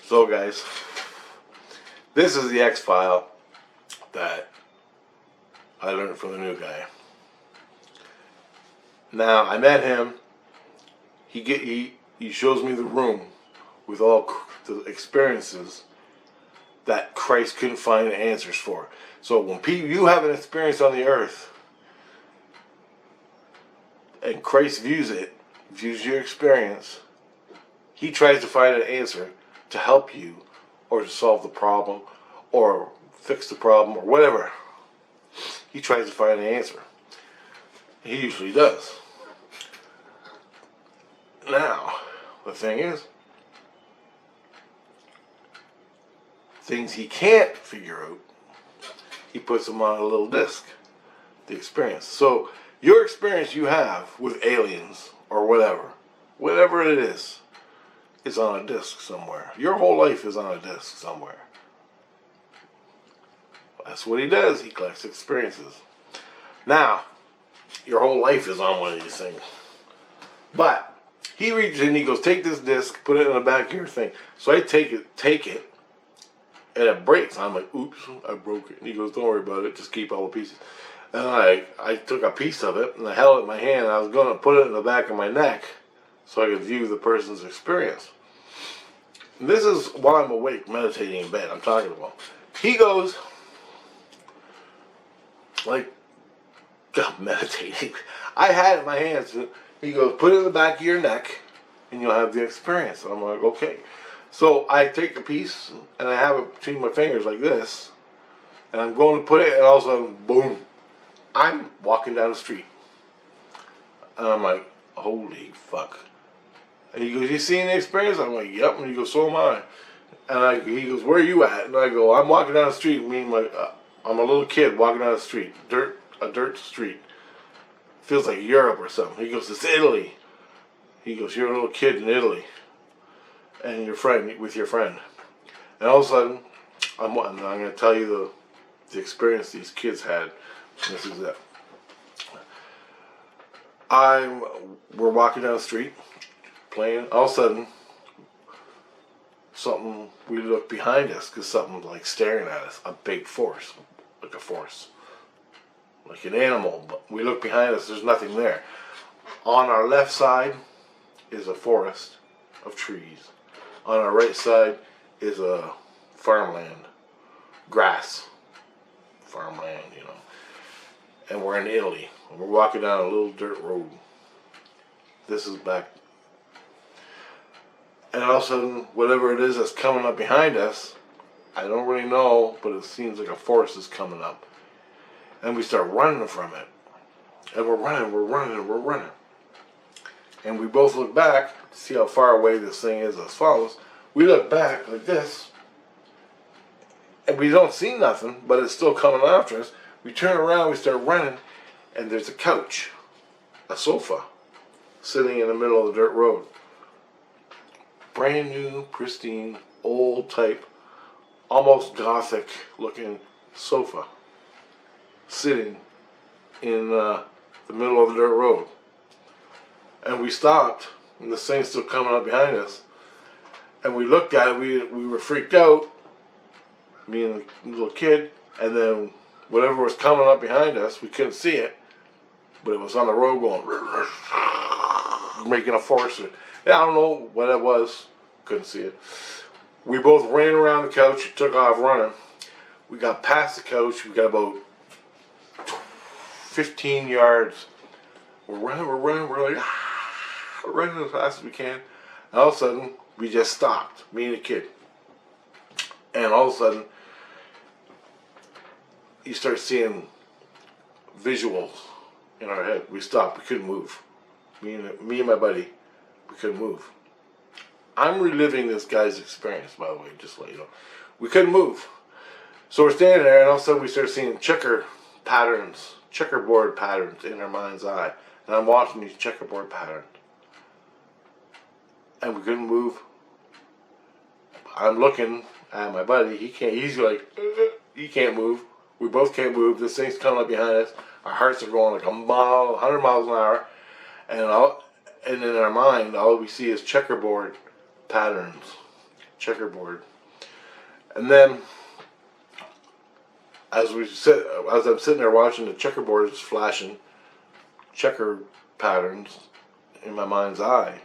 So guys, this is the X-File that I learned from the new guy. Now, I met him. He shows me the room with all the experiences that Christ couldn't find answers for. So when you have an experience on the earth, and Christ views your experience, he tries to find an answer to help you, or to solve the problem, or fix the problem, or whatever. He tries to find an answer. He usually does. Now, the thing is, things he can't figure out, he puts them on a little disc, the experience. So, your experience you have with aliens, or whatever it is on a disc somewhere. Your whole life is on a disc somewhere. That's what he does. He collects experiences. Now, your whole life is on one of these things. But he reaches in, he goes, take this disc, put it in the back of your thing. So I take it, and it breaks. I'm like, oops, I broke it. And he goes, don't worry about it, just keep all the pieces. And I took a piece of it, and I held it in my hand, and I was going to put it in the back of my neck so I could view the person's experience. And this is while I'm awake, meditating in bed, I'm talking about. He goes, like, meditating. I had it in my hands. He goes, put it in the back of your neck, and you'll have the experience. And I'm like, okay. So I take a piece, and I have it between my fingers like this, and I'm going to put it, and all of a sudden, boom, I'm walking down the street. And I'm like, holy fuck. And he goes, you seen the experience? I'm like, yep. And he goes, so am I. And he goes, where are you at? And I go, I'm walking down the street. I'm a little kid walking down the street, a dirt street. Feels like Europe or something. He goes, it's Italy. He goes, you're a little kid in Italy, and with your friend. And all of a sudden, I'm going to tell you the experience these kids had. And this is it. We're walking down the street, playing. All of a sudden, we look behind us because something's like staring at us. A big force, like a force. Like an animal, but we look behind us, there's nothing there. On our left side is a forest of trees. On our right side is a farmland, grass, farmland, And we're in Italy. And we're walking down a little dirt road. This is back. And all of a sudden, whatever it is that's coming up behind us, I don't really know, but it seems like a forest is coming up. And we start running from it. And we're running. And we both look back to see how far away this thing is as follows. We look back like this. And we don't see nothing, but it's still coming after us. We turn around, we start running, and there's a couch, a sofa, sitting in the middle of the dirt road. Brand new, pristine, old type, almost gothic looking sofa, sitting in the middle of the dirt road. And we stopped, and this thing's still coming up behind us. And we looked at it, we were freaked out, me and the little kid, and then whatever was coming up behind us, we couldn't see it, but it was on the road going, making a force. I don't know what it was, couldn't see it. We both ran around the couch, took off running. We got past the couch, we got about 15 yards. We're running, we're like, we're running as fast as we can. And all of a sudden, we just stopped, me and the kid. And all of a sudden, you start seeing visuals in our head. We stopped, we couldn't move. Me and my buddy, we couldn't move. I'm reliving this guy's experience, by the way, just to let you know. We couldn't move. So we're standing there, and all of a sudden we start seeing checkerboard patterns in our mind's eye. And I'm watching these checkerboard patterns. And we couldn't move. I'm looking at my buddy. He's like, he can't move. We both can't move. This thing's coming up behind us. Our hearts are going like 100 miles an hour. And in our mind, all we see is checkerboard patterns checkerboard. And then, as I'm sitting there watching the checkerboards flashing, checker patterns in my mind's eye,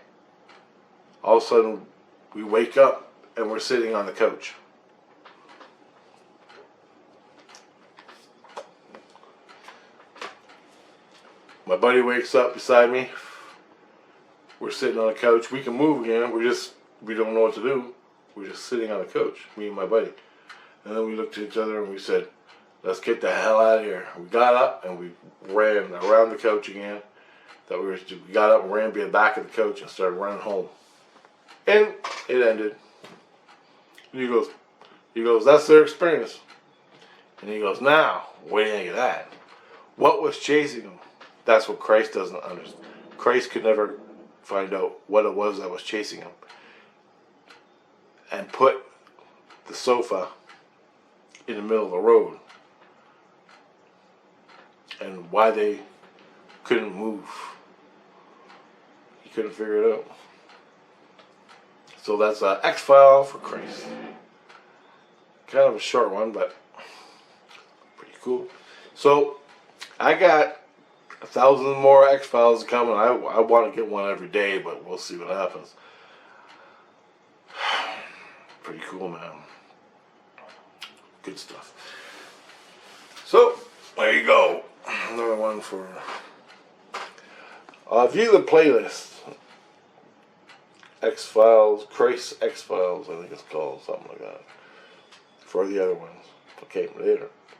all of a sudden we wake up and we're sitting on the couch. My buddy wakes up beside me. We're sitting on the couch. We can move again. We don't know what to do. We're just sitting on the couch, me and my buddy. And then we looked at each other and we said, let's get the hell out of here. We got up and we ran around the couch again. We got up and ran to the back of the coach and started running home. And it ended. And he goes, that's their experience. And he goes, now, what do you think of that? What was chasing him? That's what Christ doesn't understand. Christ could never find out what it was that was chasing him. And put the sofa in the middle of the road. And why they couldn't move. He couldn't figure it out. So that's an X-File for Christ. Kind of a short one, but pretty cool. So I got 1,000 more X-Files coming. I want to get one every day, but we'll see what happens. Pretty cool, man. Good stuff. So, there you go. Another one for... view the playlist. X-Files, Christ X-Files, I think it's called, something like that. For the other ones. Okay, later.